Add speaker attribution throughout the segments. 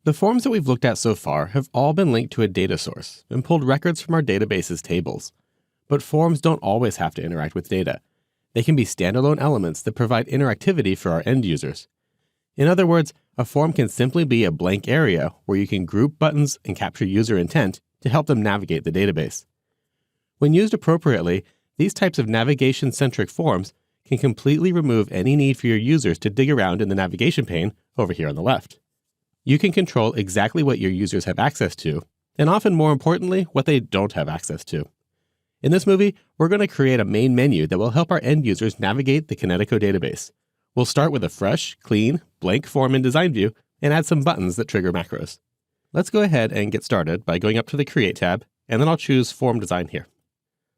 Speaker 1: The forms that we've looked at so far have all been linked to a data source and pulled records from our database's tables. But forms don't always have to interact with data. They can be standalone elements that provide interactivity for our end users. In other words, a form can simply be a blank area where you can group buttons and capture user intent to help them navigate the database. When used appropriately, these types of navigation-centric forms can completely remove any need for your users to dig around in the navigation pane over here on the left. You can control exactly what your users have access to, and often more importantly, what they don't have access to. In this movie, we're going to create a main menu that will help our end users navigate the Kinetico database. We'll start with a fresh, clean, blank form in Design View and add some buttons that trigger macros. Let's go ahead and get started by going up to the Create tab, and then I'll choose Form Design here.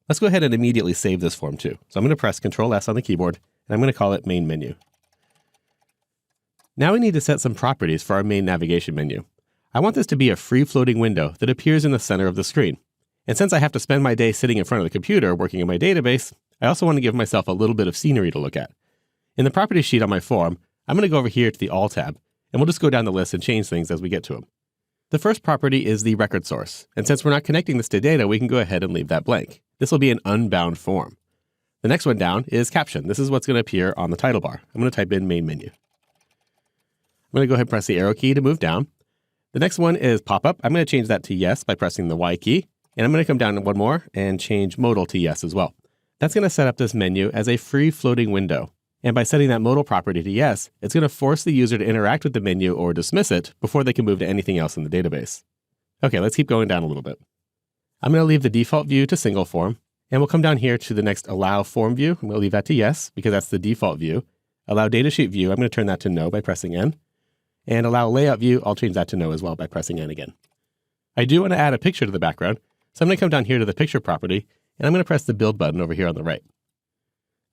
Speaker 1: Let's go ahead and immediately save this form too. So I'm going to press Ctrl S on the keyboard, and I'm going to call it Main Menu. Now we need to set some properties for our main navigation menu. I want this to be a free-floating window that appears in the center of the screen. And since I have to spend my day sitting in front of the computer working in my database, I also want to give myself a little bit of scenery to look at. In the properties sheet on my form, I'm going to go over here to the All tab, and we'll just go down the list and change things as we get to them. The first property is the record source, and since we're not connecting this to data, we can go ahead and leave that blank. This will be an unbound form. The next one down is caption. This is what's going to appear on the title bar. I'm going to type in Main Menu. I'm going to go ahead and press the arrow key to move down. The next one is pop-up. I'm going to change that to yes by pressing the Y key. And I'm going to come down one more and change modal to yes as well. That's going to set up this menu as a free floating window. And by setting that modal property to yes, it's going to force the user to interact with the menu or dismiss it before they can move to anything else in the database. Okay, let's keep going down a little bit. I'm going to leave the default view to single form. And we'll come down here to the next allow form view. I'm going to leave that to yes because that's the default view. Allow datasheet view, I'm going to turn that to no by pressing N. And allow layout view, I'll change that to no as well by pressing N again. I do want to add a picture to the background, so I'm going to come down here to the picture property, and I'm going to press the build button over here on the right.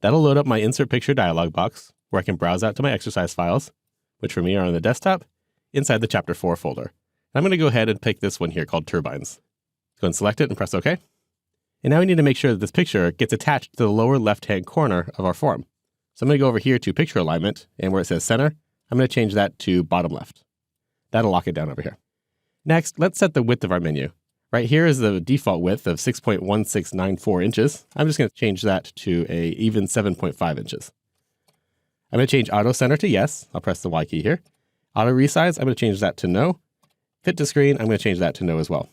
Speaker 1: That'll load up my insert picture dialog box, where I can browse out to my exercise files, which for me are on the desktop, inside the Chapter 4 folder. And I'm going to go ahead and pick this one here called Turbines. Go and select it and press OK. And now we need to make sure that this picture gets attached to the lower left-hand corner of our form. So I'm going to go over here to Picture Alignment, and where it says Center, I'm going to change that to bottom left. That'll lock it down over here. Next, let's set the width of our menu. Right here is the default width of 6.1694 inches. I'm just going to change that to a even 7.5 inches. I'm going to change Auto Center to yes. I'll press the Y key here. Auto Resize, I'm going to change that to no. Fit to Screen, I'm going to change that to no as well.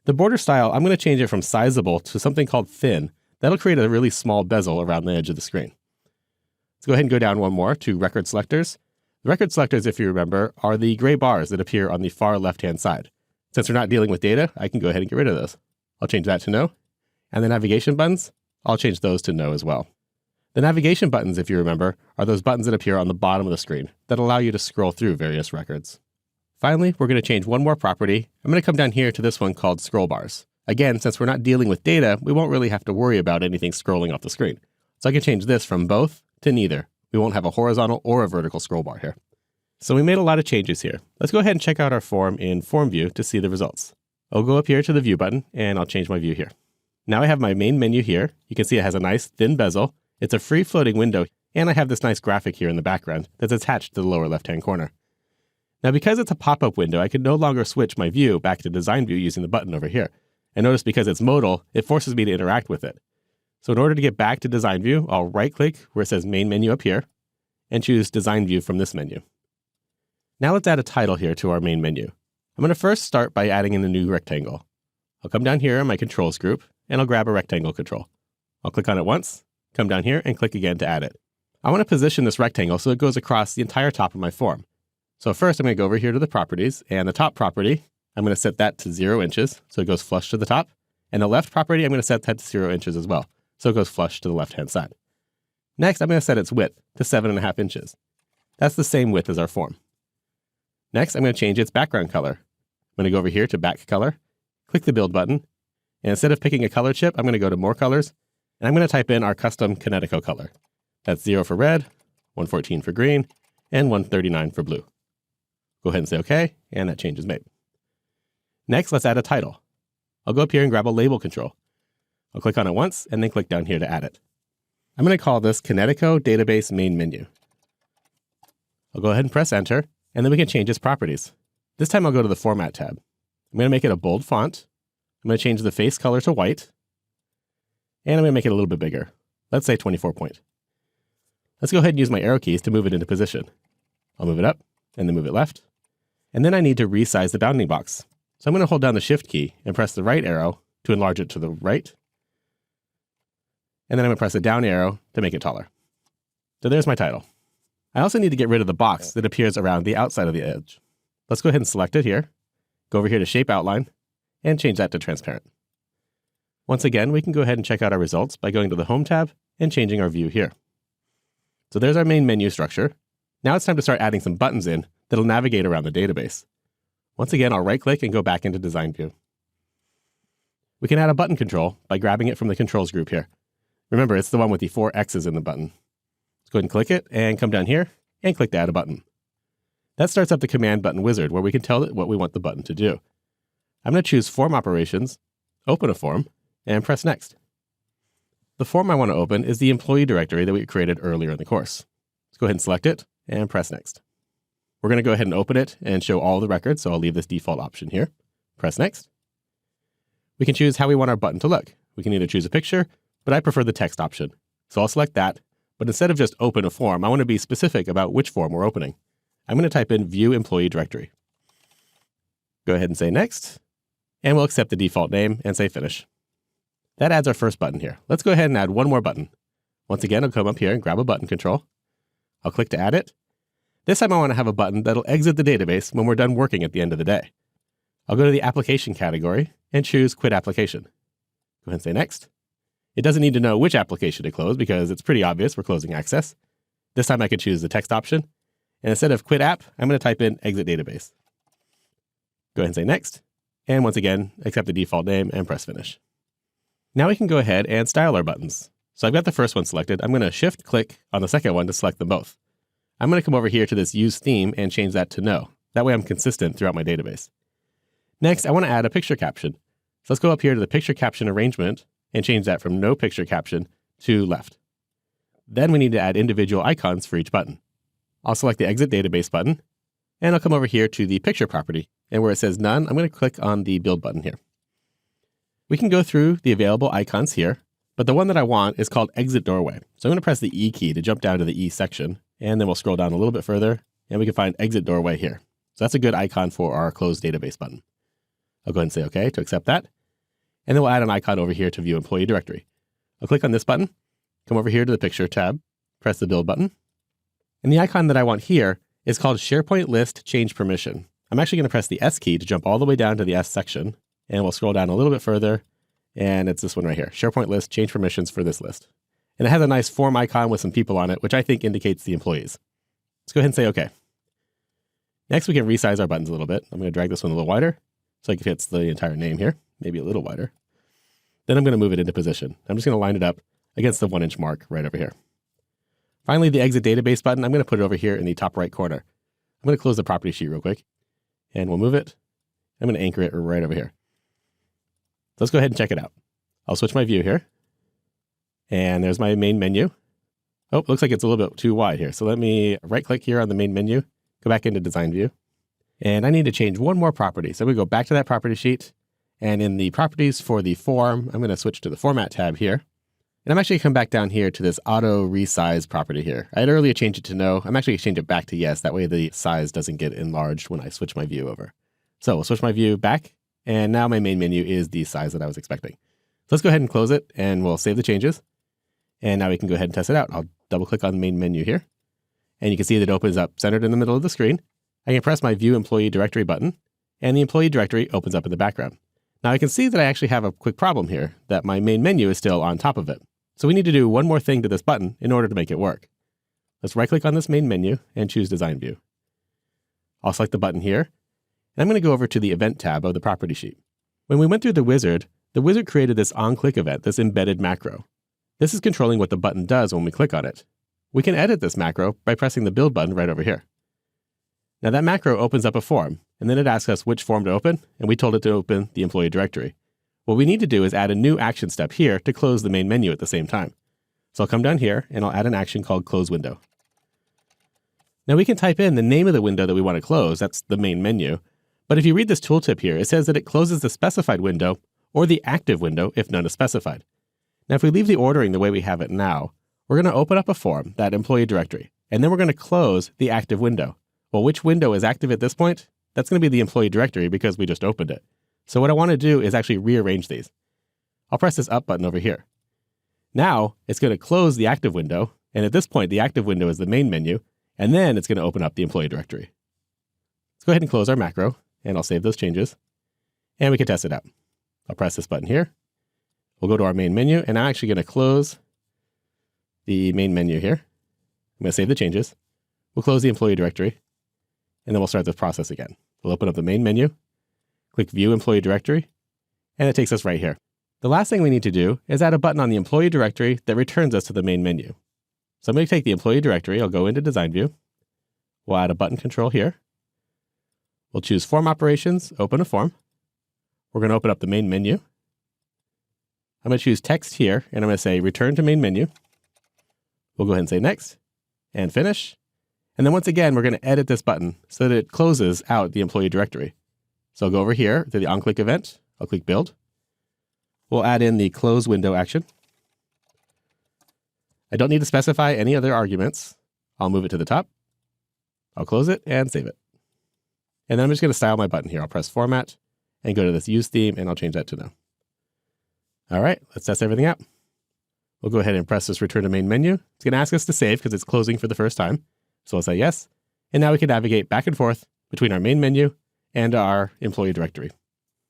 Speaker 1: The border style, I'm going to change it from sizable to something called thin. That'll create a really small bezel around the edge of the screen. Let's go ahead and go down one more to Record Selectors. The record selectors, if you remember, are the gray bars that appear on the far left-hand side. Since we're not dealing with data, I can go ahead and get rid of those. I'll change that to no. And the navigation buttons, I'll change those to no as well. The navigation buttons, if you remember, are those buttons that appear on the bottom of the screen that allow you to scroll through various records. Finally, we're going to change one more property. I'm going to come down here to this one called Scroll Bars. Again, since we're not dealing with data, we won't really have to worry about anything scrolling off the screen. So I can change this from both to neither. We won't have a horizontal or a vertical scroll bar here. So we made a lot of changes here. Let's go ahead and check out our form in Form View to see the results. I'll go up here to the View button, and I'll change my view here. Now I have my main menu here. You can see it has a nice thin bezel. It's a free floating window, and I have this nice graphic here in the background that's attached to the lower left-hand corner. Now because it's a pop-up window, I can no longer switch my view back to Design View using the button over here. And notice because it's modal, it forces me to interact with it. So in order to get back to Design View, I'll right-click where it says Main Menu up here, and choose Design View from this menu. Now let's add a title here to our main menu. I'm going to first start by adding in a new rectangle. I'll come down here in my controls group, and I'll grab a rectangle control. I'll click on it once, come down here, and click again to add it. I want to position this rectangle so it goes across the entire top of my form. So first I'm going to go over here to the properties, and the top property, I'm going to set that to 0 inches, so it goes flush to the top. And the left property, I'm going to set that to 0 inches as well, so it goes flush to the left-hand side. Next, I'm going to set its width to 7.5 inches. That's the same width as our form. Next, I'm going to change its background color. I'm going to go over here to Back Color, click the Build button, and instead of picking a color chip, I'm going to go to More Colors, and I'm going to type in our custom Kinetico color. That's 0 for red, 114 for green, and 139 for blue. Go ahead and say OK, and that change is made. Next, let's add a title. I'll go up here and grab a label control. I'll click on it once, and then click down here to add it. I'm going to call this Kinetico Database Main Menu. I'll go ahead and press Enter, and then we can change its properties. This time I'll go to the Format tab. I'm going to make it a bold font. I'm going to change the face color to white. And I'm going to make it a little bit bigger. Let's say 24 point. Let's go ahead and use my arrow keys to move it into position. I'll move it up and then move it left. And then I need to resize the bounding box. So I'm going to hold down the Shift key and press the right arrow to enlarge it to the right. And then I'm going to press the down arrow to make it taller. So there's my title. I also need to get rid of the box that appears around the outside of the edge. Let's go ahead and select it here. Go over here to Shape Outline and change that to transparent. Once again, we can go ahead and check out our results by going to the Home tab and changing our view here. So there's our main menu structure. Now it's time to start adding some buttons in that'll navigate around the database. Once again, I'll right-click and go back into Design View. We can add a button control by grabbing it from the Controls group here. Remember, it's the one with the 4 X's in the button. Let's go ahead and click it and come down here and click to add a button. That starts up the Command Button Wizard where we can tell it what we want the button to do. I'm going to choose Form Operations, open a form, and press Next. The form I want to open is the employee directory that we created earlier in the course. Let's go ahead and select it and press Next. We're going to go ahead and open it and show all the records, so I'll leave this default option here. Press Next. We can choose how we want our button to look. We can either choose a picture, but I prefer the text option. So I'll select that, but instead of just open a form, I want to be specific about which form we're opening. I'm going to type in View Employee Directory. Go ahead and say Next, and we'll accept the default name and say Finish. That adds our first button here. Let's go ahead and add one more button. Once again, I'll come up here and grab a button control. I'll click to add it. This time I want to have a button that'll exit the database when we're done working at the end of the day. I'll go to the Application category and choose Quit Application. Go ahead and say Next. It doesn't need to know which application to close because it's pretty obvious we're closing Access. This time I can choose the text option. And instead of Quit App, I'm going to type in Exit Database. Go ahead and say Next. And once again, accept the default name and press Finish. Now we can go ahead and style our buttons. So I've got the first one selected. I'm going to Shift-click on the second one to select them both. I'm going to come over here to this Use Theme and change that to No. That way I'm consistent throughout my database. Next, I want to add a picture caption. So let's go up here to the Picture Caption Arrangement and change that from No Picture Caption to Left. Then we need to add individual icons for each button. I'll select the Exit Database button, and I'll come over here to the Picture property. And where it says None, I'm going to click on the Build button here. We can go through the available icons here, but the one that I want is called Exit Doorway. So I'm going to press the E key to jump down to the E section, and then we'll scroll down a little bit further, and we can find Exit Doorway here. So that's a good icon for our Close Database button. I'll go ahead and say OK to accept that. And then we'll add an icon over here to View Employee Directory. I'll click on this button, come over here to the Picture tab, press the Build button. And the icon that I want here is called SharePoint List Change Permission. I'm actually going to press the S key to jump all the way down to the S section, and we'll scroll down a little bit further, and it's this one right here, SharePoint List Change Permissions for this list. And it has a nice form icon with some people on it, which I think indicates the employees. Let's go ahead and say OK. Next, we can resize our buttons a little bit. I'm going to drag this one a little wider so it fits the entire name here, maybe a little wider. Then I'm going to move it into position. I'm just going to line it up against the 1-inch mark right over here. Finally, the Exit Database button, I'm going to put it over here in the top right corner. I'm going to close the property sheet real quick, and we'll move it. I'm going to anchor it right over here. So let's go ahead and check it out. I'll switch my view here, and there's my main menu. Oh, looks like it's a little bit too wide here. So let me right-click here on the main menu, go back into Design View, and I need to change one more property. So I'm going to go back to that property sheet, and in the properties for the form, I'm going to switch to the Format tab here. And I'm actually going to come back down here to this Auto Resize property here. I had earlier changed it to No. I'm actually going to change it back to Yes. That way the size doesn't get enlarged when I switch my view over. So we'll switch my view back, and now my main menu is the size that I was expecting. So let's go ahead and close it, and we'll save the changes. And now we can go ahead and test it out. I'll double-click on the main menu here, and you can see that it opens up centered in the middle of the screen. I can press my View Employee Directory button, and the employee directory opens up in the background. Now I can see that I actually have a quick problem here, that my main menu is still on top of it. So we need to do one more thing to this button in order to make it work. Let's right-click on this main menu and choose Design View. I'll select the button here, and I'm going to go over to the Event tab of the property sheet. When we went through the wizard created this on-click event, this embedded macro. This is controlling what the button does when we click on it. We can edit this macro by pressing the Build button right over here. Now that macro opens up a form, and then it asks us which form to open, and we told it to open the employee directory. What we need to do is add a new action step here to close the main menu at the same time. So I'll come down here and I'll add an action called Close Window. Now we can type in the name of the window that we want to close, that's the main menu, But if you read this tooltip here, it says that it closes the specified window or the active window if none is specified. Now, if we leave the ordering the way we have it now, we're going to open up a form, that employee directory, and then we're going to close the active window. Well, which window is active at this point? That's going to be the employee directory because we just opened it. So what I want to do is actually rearrange these. I'll press this up button over here. Now it's going to close the active window. And at this point, the active window is the main menu. And then it's going to open up the employee directory. Let's go ahead and close our macro, and I'll save those changes. And we can test it out. I'll press this button here. We'll go to our main menu, and I'm actually going to close the main menu here. I'm going to save the changes. We'll close the employee directory, and then we'll start this process again. We'll open up the main menu, click View Employee Directory, and it takes us right here. The last thing we need to do is add a button on the employee directory that returns us to the main menu. So I'm going to take the employee directory. I'll go into Design View. We'll add a button control here. We'll choose Form Operations, Open a Form. We're going to open up the main menu. I'm going to choose Text here, and I'm going to say Return to Main Menu. We'll go ahead and say Next, and Finish. And then once again, we're going to edit this button so that it closes out the employee directory. So I'll go over here to the OnClick event. I'll click Build. We'll add in the Close Window action. I don't need to specify any other arguments. I'll move it to the top. I'll close it and save it. And then I'm just going to style my button here. I'll press Format and go to this Use Theme, and I'll change that to No. All right, let's test everything out. We'll go ahead and press this Return to Main Menu. It's going to ask us to save because it's closing for the first time. So I'll say yes. And now we can navigate back and forth between our main menu and our employee directory.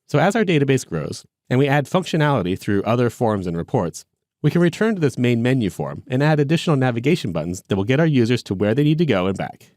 Speaker 1: So as our database grows and we add functionality through other forms and reports, we can return to this main menu form and add additional navigation buttons that will get our users to where they need to go and back.